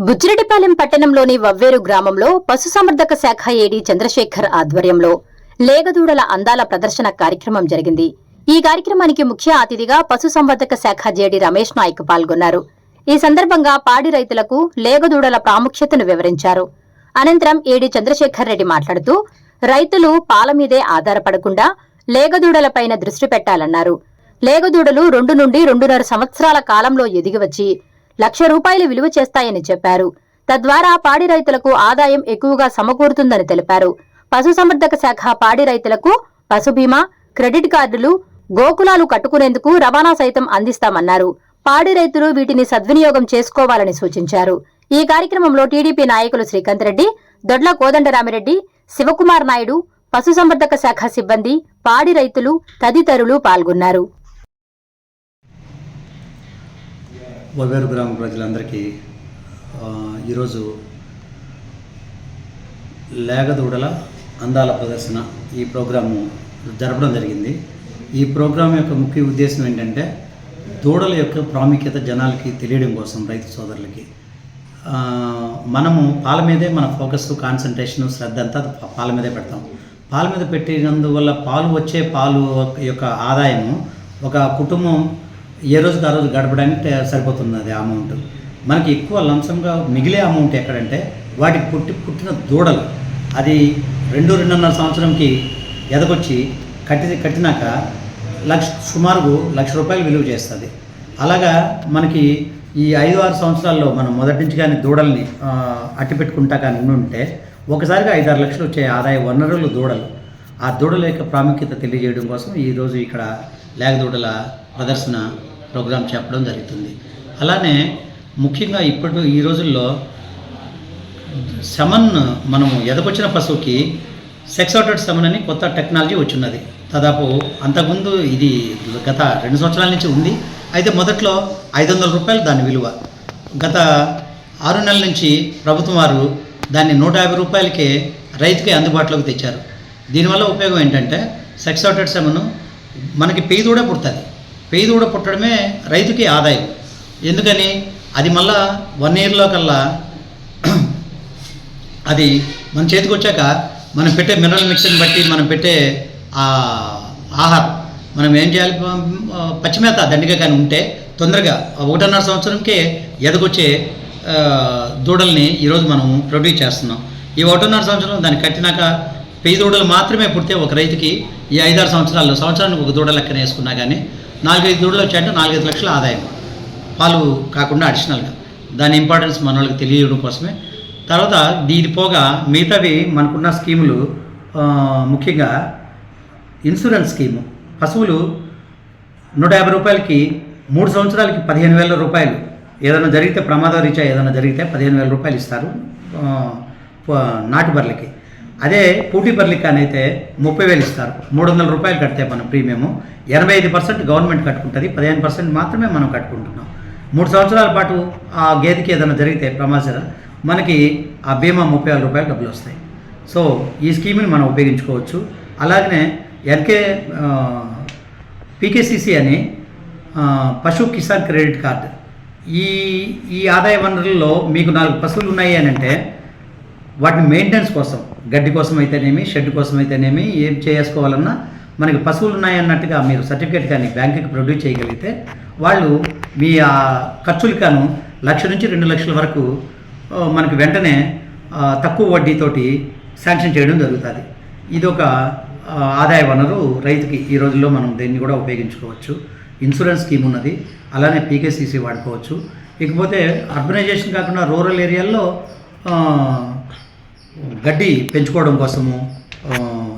బుచ్చిరెడ్డిపాలెం పట్టణంలోని వవ్వేరు గ్రామంలో పశుసంవర్ధక శాఖ ఏడీ చంద్రశేఖర్ ఆధ్వర్యంలో లేగదూడల అందాల ప్రదర్శన కార్యక్రమం జరిగింది. ఈ కార్యక్రమానికి ముఖ్య అతిథిగా పశుసంవర్ధక శాఖ జేడీ రమేష్ నాయక్ పాల్గొన్నారు. ఈ సందర్భంగా పాడి రైతులకు లేగదూడల ప్రాముఖ్యతను వివరించారు. అనంతరం ఏడీ చంద్రశేఖర్ రెడ్డి మాట్లాడుతూ రైతులు పాల మీదే ఆధారపడకుండా లేగదూడలపైన దృష్టి పెట్టాలన్నారు. లేగదూడలు 2 నుండి 2.5 సంవత్సరాల కాలంలో ఎదిగివచ్చి ₹1,00,000 విలువ చేస్తాయని చెప్పారు. తద్వారా పాడి రైతులకు ఆదాయం ఎక్కువగా సమకూరుతుందని తెలిపారు. పశుసంవర్ధక శాఖ పాడి రైతులకు పశు బీమా, క్రెడిట్ కార్డులు, గోకులాలు కట్టుకునేందుకు రవాణా సైతం అందిస్తామన్నారు. పాడి రైతులు వీటిని సద్వినియోగం చేసుకోవాలని సూచించారు. ఈ కార్యక్రమంలో టీడీపీ నాయకులు శ్రీకాంత్ రెడ్డి, దొడ్ల కోదండరామిరెడ్డి, శివకుమార్ నాయుడు, పశుసంవర్ధక శాఖ సిబ్బంది, పాడి రైతులు తదితరులు పాల్గొన్నారు. వవ్వేరు గ్రామ ప్రజలందరికీ ఈరోజు లేగదూడల అందాల ప్రదర్శన ఈ ప్రోగ్రాము జరపడం జరిగింది. ఈ ప్రోగ్రాం యొక్క ముఖ్య ఉద్దేశం ఏంటంటే దూడల యొక్క ప్రాముఖ్యత జనాలకి తెలియడం కోసం, రైతు సోదరులకి. మనము పాల మీదే మన ఫోకస్, కాన్సన్ట్రేషన్, శ్రద్ధ అంతా పాల మీదే పెడతాం. పాల మీద పెట్టినందువల్ల వచ్చే పాలు యొక్క ఆదాయము ఒక కుటుంబం ఏ రోజుకి ఆ రోజు గడపడానికి సరిపోతున్నది. అమౌంట్ మనకి ఎక్కువ లంసంగా మిగిలే అమౌంట్ ఎక్కడంటే వాటికి పుట్టిన దూడలు. అది 2-2.5 సంవత్సరంకి ఎదగొచ్చి కట్టినాక సుమారు ₹1,00,000 విలువ చేస్తుంది. అలాగా మనకి ఈ 5-6 సంవత్సరాల్లో మనం మొదటి నుంచి కానీ దూడల్ని అట్టి పెట్టుకుంటా కానీ ఉంటే ఒకసారిగా 5-6 లక్షలు వచ్చే ఆదాయ వనరులు దూడలు. ఆ దూడల యొక్క ప్రాముఖ్యత తెలియజేయడం కోసం ఈరోజు ఇక్కడ లేగదూడల ప్రదర్శన ప్రోగ్రాం చెప్పడం జరుగుతుంది. అలానే ముఖ్యంగా ఈ రోజుల్లో సెమన్, మనము ఎదకొచ్చిన పశువుకి సెక్సాటెడ్ సెమన్ అని కొత్త టెక్నాలజీ వచ్చిన్నది. దాదాపు అంతకుముందు ఇది గత 2 సంవత్సరాల నుంచి ఉంది. అయితే మొదట్లో ₹500 దాని విలువ. గత 6 నెలల నుంచి ప్రభుత్వం వారు దాన్ని ₹150కే రైతుకే అందుబాటులోకి తెచ్చారు. దీనివల్ల ఉపయోగం ఏంటంటే సెక్సాటెడ్ సెమన్ మనకి పెయ్యి దూడ పుడుతుంది. పెయ్యి దూడ పుట్టడమే రైతుకి ఆదాయం. ఎందుకని అది మళ్ళా 1 ఇయర్లో కల్లా అది మన చేతికి వచ్చాక మనం పెట్టే మినరల్ మిక్స్ని బట్టి, మనం పెట్టే ఆహారం మనం ఏం చేయాలి, పచ్చిమేత దండిగా కానీ ఉంటే తొందరగా 1.5 సంవత్సరంకే ఎదగొచ్చే దూడల్ని ఈరోజు మనం ప్రొడ్యూస్ చేస్తున్నాం. ఈ 1.5 సంవత్సరం దాన్ని కట్టినాక పెయ్యి దూడలు మాత్రమే పుడితే ఒక రైతుకి ఈ 5-6 సంవత్సరాల్లో సంవత్సరానికి ఒక దూడ లెక్కన వేసుకున్నా కానీ 4-5 దూడలు వచ్చాయంటే 4-5 లక్షల ఆదాయం, పాలు కాకుండా అడిషనల్గా. దాని ఇంపార్టెన్స్ మన వాళ్ళకి తెలియడం కోసమే. తర్వాత దీని పోగా మిగతావి మనకున్న స్కీములు, ముఖ్యంగా ఇన్సూరెన్స్ స్కీము. పశువులు ₹150కి 3 సంవత్సరాలకి ₹15,000. ఏదైనా జరిగితే, ప్రమాదం రీత్యా ఏదైనా జరిగితే ₹15,000 ఇస్తారు నాటు బర్రెలకి. అదే పూటీ బర్రెలకి అయితే ₹30,000 ఇస్తారు. ₹300 కడితే మన ప్రీమియము 85% గవర్నమెంట్ కట్టుకుంటుంది, 15% మాత్రమే మనం కట్టుకుంటున్నాం. 3 సంవత్సరాల పాటు ఆ గేదెకి ఏదైనా జరిగితే ప్రమాదం మనకి ఆ బీమా ₹30,000 డబ్బులు వస్తాయి. సో ఈ స్కీమ్ని మనం ఉపయోగించుకోవచ్చు. అలాగనే పీకేసీసీ అని పశు కిసాన్ క్రెడిట్ కార్డు. ఈ ఆదాయ వనరుల్లో మీకు 4 పశువులు ఉన్నాయి అని అంటే వాటిని మెయింటెనెన్స్ కోసం, గడ్డి కోసం అయితేనేమి, షెడ్ కోసం అయితేనేమి, ఏం చేసుకోవాలన్నా మనకి పశువులు ఉన్నాయన్నట్టుగా మీరు సర్టిఫికేట్ కానీ బ్యాంకుకి ప్రొడ్యూస్ చేయగలిగితే వాళ్ళు మీ ఆ ఖర్చులు కాను ₹1,00,000 నుంచి ₹2,00,000 వరకు మనకి వెంటనే తక్కువ వడ్డీతోటి శాంక్షన్ చేయడం జరుగుతుంది. ఇదొక ఆదాయ వనరు రైతుకి. ఈ రోజుల్లో మనం దీన్ని కూడా ఉపయోగించుకోవచ్చు. ఇన్సూరెన్స్ స్కీమ్ ఉన్నది, అలానే పీకేసీసీ వాడుకోవచ్చు. ఇకపోతే అర్బనైజేషన్ కాకుండా రూరల్ ఏరియాల్లో గడ్డి పెంచుకోవడం కోసము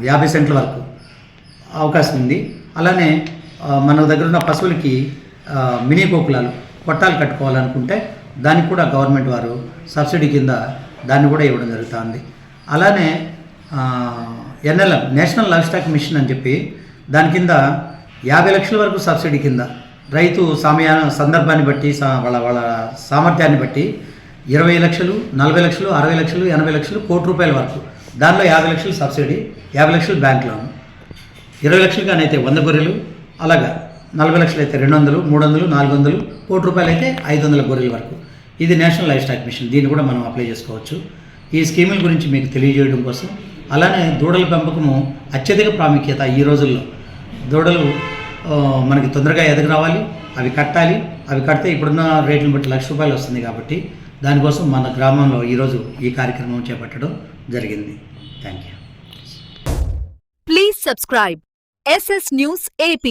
50 సెంట్ల వరకు అవకాశం ఉంది. అలానే మన దగ్గర ఉన్న పశువులకి మినీ గోకులాలు, కొట్టాలు కట్టుకోవాలనుకుంటే దానికి కూడా గవర్నమెంట్ వారు సబ్సిడీ కింద దాన్ని కూడా ఇవ్వడం జరుగుతుంది. అలానే NLM, national livestock mission అని చెప్పి దాని కింద 50 లక్షల వరకు సబ్సిడీ కింద రైతు సందర్భాన్ని బట్టి, వాళ్ళ సామర్థ్యాన్ని బట్టి 20 లక్షలు, 40 లక్షలు, 60 లక్షలు, 80 లక్షలు, ₹1,00,000 వరకు. దానిలో 50 లక్షలు సబ్సిడీ, 50 లక్షలు బ్యాంక్ లోన్. 20 లక్షలు కానీ అయితే 100 గొర్రెలు, అలాగా 40 లక్షలు అయితే 200, 300, 400, ₹1,00,000 అయితే 500 గొర్రెల వరకు. ఇది నేషనల్ లైఫ్ స్టాక్ మిషన్, దీన్ని కూడా మనం అప్లై చేసుకోవచ్చు. ఈ స్కీముల గురించి మీకు తెలియజేయడం కోసం, అలానే దూడల పెంపకము అత్యధిక ప్రాముఖ్యత ఈ రోజుల్లో. దూడలు మనకి తొందరగా ఎదగ రావాలి, అవి కట్టాలి, అవి కడితే ఇప్పుడున్న రేట్లను బట్టి ₹1,00,000 వస్తుంది. కాబట్టి దానికోసం మన గ్రామంలో ఈరోజు ఈ కార్యక్రమం చేపట్టడం జరిగింది. Thank you. Please subscribe SS News AP.